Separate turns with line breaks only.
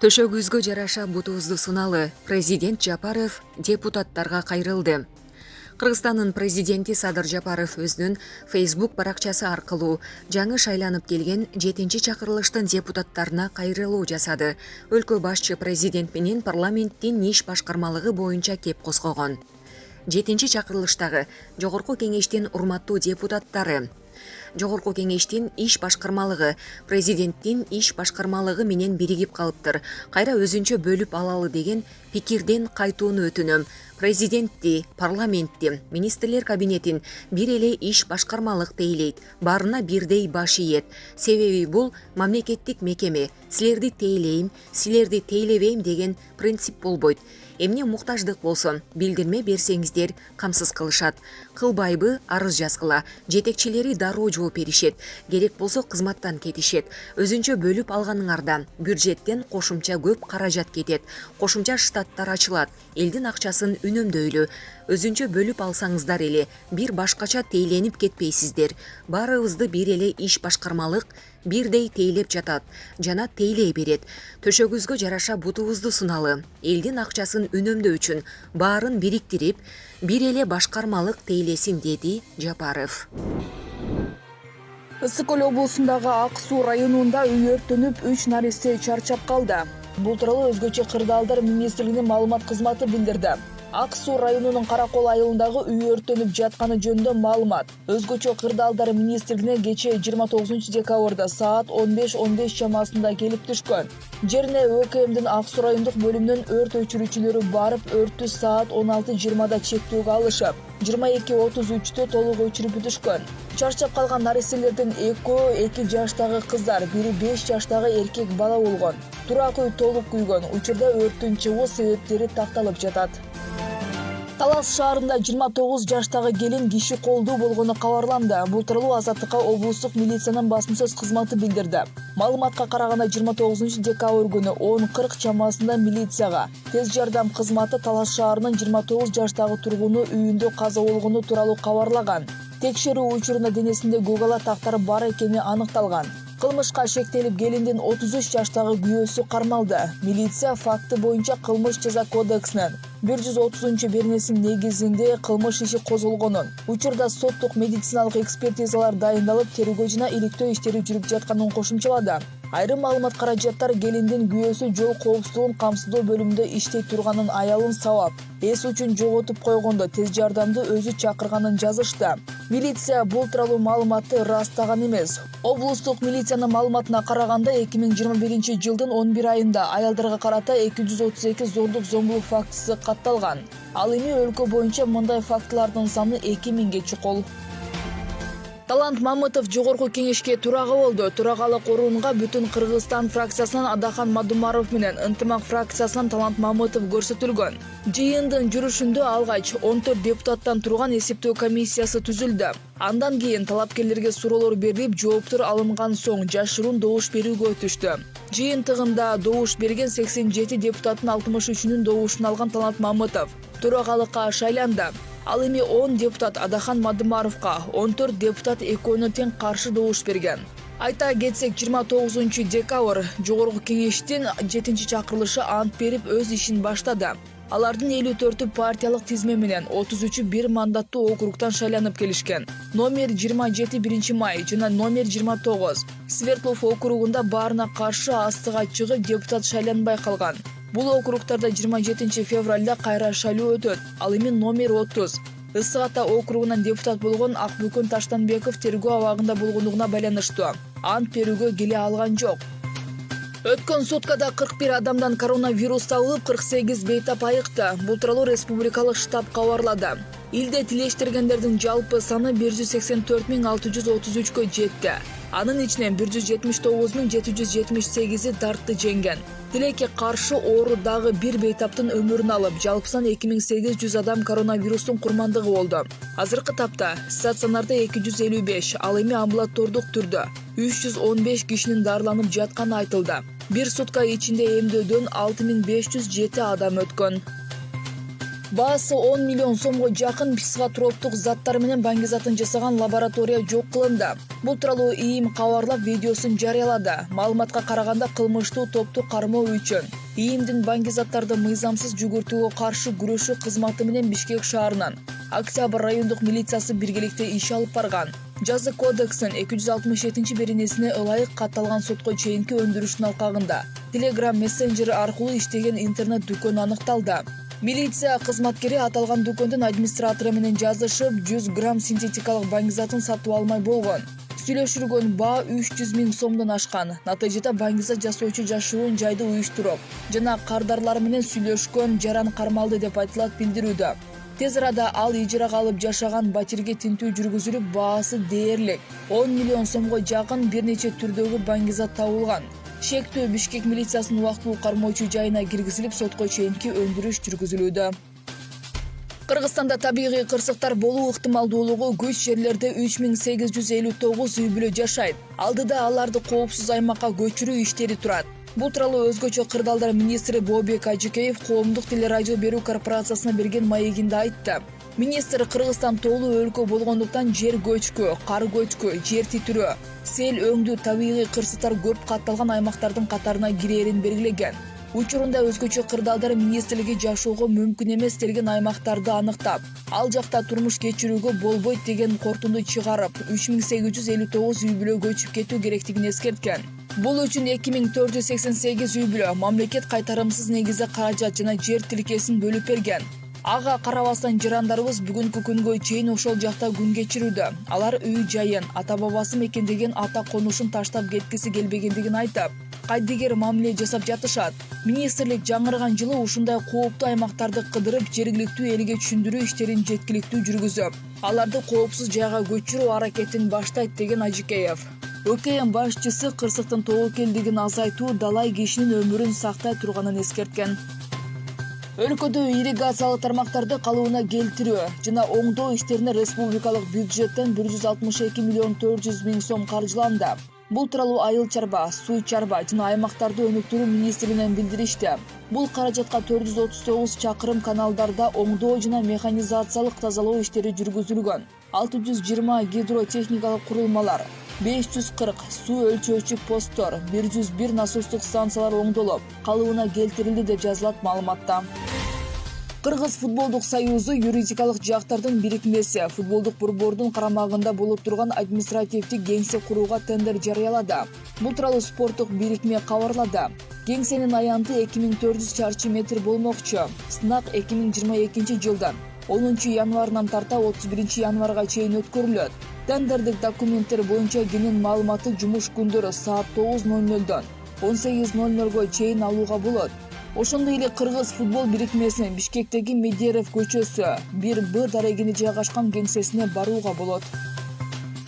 Төшөгүзгө жараша бутубузду суналы. Президент Жапаров депутаттарга кайрылды. Кыргызстандын президенти Садыр Жапаров өзүнүн Facebook баракчасы аркылуу жаңы шайланып келген 7-чи чакырылыштын депутаттарына кайрылуу жасады. Өлкө башчы президент менен парламенттин иш башкармалыгы боюнча кеп козгогон. 7-чи чакырылыштагы Жогорку кеңештин урматтуу депутаттары, Жогорку кеңештин иш башкармалыгы президенттин иш башкармалыгы менен биригип калыптыр. Кайра өзүнчө бөлүп алалы деген пикирден кайтууну өтүнөм. Президентти, парламентти, министрлер кабинетин бир эле иш башкармалык тейлейт. Баарына бирдей баш ийет. Себеби бул мамлекеттик мекеме. Силерди тейлейм, силерди тейлебейм деген принцип болбойт. Эмне муктаждык болсо билдирме берсеңиздер камсыз кылышат. Кылбайбы арыз жазгыла. Жетекчилери дароо жооп беришет. Керек болсо кызматтан кетишет. Өзүнчө бөлүп алганыңарда бюджеттен кошумча көп каражат кетет. Кошумча штаттар ачылат. Элдин акчасын үнөмдөйлү. Өзүнчө бөлүп алсаңыздар эле бир башкача тейленип кетпейсиздер. Баарыбызды бир эле иш башкармалык бирдей тейлеп жатат жана тейлей берет. Төшөгүзгө жараша бутубузду суналы. Элдин акчасын үнөмдөө үчүн баарын бириктирип, бир эле башкармалык тейлесин, деди Жапаров.
Ысык Көл облусундагы Ак Суу районунда үй өрттөнүп 3 наристе чарчап калды. Бул тууралуу Өзгөчө кырдаалдар министрлигинин маалымат кызматы билдирди. Ак Суу районунун Каракол айылындагы үй өрттөнүп жатканы жөнүндө маалымат Өзгөчө кырдаалдар министрлигине кечээ 29 декабрда саат 15:15 чамасында келип түшкөн. Жерине ÖKMдин Ак Суу райондук бөлүмүнүн өрт өчүрүүчүлөрү барып, өрттү саат 16:20 чектөөгө алышып, 22:33 толук өчүрүп бүтүшкөн. Чарчап калган наристелердин экөө 2 жаштагы кыздар, бири 5 жаштагы эркек бала болгон. Турак үй толук күйгөн. Учурда өрттүн чыгуу себептери такталып жатат. Талас шаарында 29 жаштагы келин киши колдуу болгону кабарланды. Бул тууралуу Азаттыкка облустук милициянын басма-сөз кызматы билдирди. Маалыматка караганда 29 декабрь күнү 10:40 чамасында милицияга тез жардам кызматы Талас шаарынын 29 жаштагы тургуну үйүндө каза болгону тууралуу кабарлаган. Текшерүү учурунда денесинде көк ала тактар бар экени аныкталган. Кылмышка шектелип келиндин 33 жаштагы күйөөсү кармалды. Милиция факты боюнча кылмыш жаза кодексинин 130-беренесинин негизинде кылмыш иши козголгонун, учурда соттук медициналык экспертизалар дайындалып, тергөө жана иликтөө иштери жүрүп жатканын кошумчалады. Айрым маалымат каражаттар келиндин күйөөсү жол коопсуздугун камсыздоо бөлүмүндө иштей турганын, аялын сабап, эс үчүн жоготуп койгондо тез жардамды өзү чакырганын жазышты. Милиция бул тууралуу маалыматты ырастаган эмес. Облустук милициянын маалыматына караганда 2021 жылдын 11 айында аялдарга карата 232 зордук зомбулук фактысы катталган. Ал эми өлкө боюнча мындай фактылардын саны 2000ге чукул. Талант Мамытов Жогорку кеңешке турагы болду. Турагалык орунга Бүтүн Кыргызстан фракциясынан Адахан Мадумаров менен Ынтымак фракциясынан Талант Мамытов көрсөтүлгөн. Жыйындын жүрүшүндө алгач 14 депутаттан турган эсептөө комиссиясы түзүлдү. Андан кийин талапкерлерге суроолор берилип, жооптор алынган соң жашыруун добуш берүүгө өтүштү. Жыйынтыгында добуш берген 87 депутаттын 63-үнүн добушун алган Талант Мамытов турагалыкка шайланды. Ал эми 10 депутат Адахан Мадумаровго, 14 депутат экөөнө тең каршы добуш берген. Айта кетсек, 29 декабрь Жогорку кеңештин 7-чи чакырылышы ант берип өз ишин баштады. Алардын 54-ü партиялык тизме менен 33-ü бир мандаттуу округтан шайланып келишкен. Номер 27 1 май жана номер 29 Свердлов округунда баарына каршы астыга чыгып депутат шайланбай калган. Бул округтарда 27 февралда кайра шайлоо өтөт. Ал эми номер 30 Ысык Ата округунан депутат болгон Акбүкүн Таштанбеков тергөө абагында болгондугуна байланыштуу ант берүүгө келе алган жок. Өткөн суткада 41 адамдан коронавирус табылып, 48 бейтап айыкты. Бул тууралуу республикалык штаб кабарлады. Илде тилештиргендердин жалпы саны 184.633-кө жетти. Анын ичинен 179.778-и дартты жеңген. Тилекке каршы оору дагы бир бейтаптын өмүрүн алып, жалпысынан 2800 адам коронавирустун курмандыгы болду. Азыркы тапта стационарда 255, ал эми амбулатордук түрдө 315 кишинин дарыланып жатканы айтылды. Бир сутка ичинде эмдөөдөн 6507 адам өткөн. Баасы 10 миллион сомго жакын психотроптук заттар менен баңгизатын жасаган лаборатория жок кылынды. Бул тууралуу ИИМ кабарлап видеосун жарыялады. Маалыматка караганда кылмыштуу топту кармоо үчүн ИИМдин баңгизаттарды мыйзамсыз жүгүртүүгө каршы күрөшүү кызматы менен Бишкек шаарынын Октябрь райондук милициясы биргеликте иш алып барган. Жаза кодексин 267 беренесине ылайык катталган сотко чейинки өндүрүштүн алкагында Telegram мессенджери аркылуу иштеген интернет дүкөн аныкталды. Милиция кызматкери аталган дүкөндүн администратору менен жазышып 100 грамм синтетикалык баңгизатын сатып алмай болгон. Сүйлөшүлгөн баа 300 000 сомдон ашкан. Натыйжада баңгизат жасоочу жашуун жайды уюштуруп жана кардарлар менен сүйлөшкөн жаран кармалды деп айтылат билдирүүдө. Тез арада ал ижарага алып жашаган батирге тинтүү жүргүзүлүп, баасы дээрлик 10 миллион сомго жакын бир нече түрдөгү баңгизат табылган. Шектүү Бишкек милициясынын убактылуу кармоочу жайына киргизилип, сотко чейинки өндүрүш жүргүзүлүүдө. Кыргызстанда табигый кырсыктар болуу ыктымалдуулугу көч жерлерде 3859 үй бүлө жашайт. Алдыда аларды коопсуз аймакка көчүрүү иштери турат. Бул тууралуу өзгөчө кырдаалдар министри Бообек Ажыкеев коомдук телерадио берүү корпорациясына берген маегинде айтты. Министр Кыргызстан тоолуу өлкө болгондуктан жер көчкү, кар көчкү, жер титирөө, сел өңдүү табигый кырсыктар көп катталган аймактардын катарына кирээрин белгилеген. Учурунда өзгөчө кырдаалдар министрлиги жашоого мүмкүн эмес делген аймактарды аныктап, ал жакта турмуш кечирүүгө болбойт деген кортунду чыгарып, 3859 үй бүлө көчүп кетүү керектигин эскерткен. Бул үчүн 2488 үй бүлө мамлекет кайтарымсыз негизде каражат жана жер тилкесин бөлүп берген. Ага карабастан жарандарыбыз бүгүнкү күнгө чейин ошол жакта күн кечирүүдө. Алар үй жайын, ата бабасы мекендеген ата конушун таштап кеткиси келбегендигин айтып, кайдыгер мамиле жасап жатышат. Министрлик жаңырган жылы ушундай кооптуу аймактарды кыдырып, жергиликтүү элге түшүндүрүү иштерин жеткиликтүү жүргүзүп, аларды коопсуз жайга көчүрүү аракетин баштайт деген Ажыкеев. ÖKM башчысы кырсыктын тобокелдигин азайтуу далай кишинин өмүрүн сактай турганын эскерткен. Өлкөдө ирригациялык тармактарды калыбына келтирүү жана оңдоо иштерине республикалык бюджеттен 162 миллион 400 000 сом каржыланды. Бул тууралуу айыл чарба, суу чарба жана аймактарды өнүктүрүү министрлигинен билдиришти. Бул каражатка 439 чакырым каналдарда оңдоо жана механизациялык тазалоо иштери жүргүзүлгөн. 620 гидротехникалык курулмалар, 540 суу өлчөөчү посттор, 101 насостук станциялар оңдолуп, калыбына келтирилди деп жазылат маалыматта. Кыргыз футболдук союзу юридикалык жактардын бирикмеси футболдук борбордун карамагында болуп турган административдик кеңсе курууга тендер жарыялады. Бул тууралуу спорттук бирикме кабарлады. Кеңсенин аянты 2400 чарчы метр болмокчу. Сынак 2022 жылдан 10 январынан тарта 31 январга чейин өткөрүлөт. Тендердик документтер боюнча кенен маалыматты жумуш күндөрү саат 9:00дан 18:00го чейин алууга болот. Ошондой эле Кыргыз футбол бирикмесинин Бишкектеги Медерев көчөсү 1Б дарегинде жайгашкан кеңсесине барууга болот.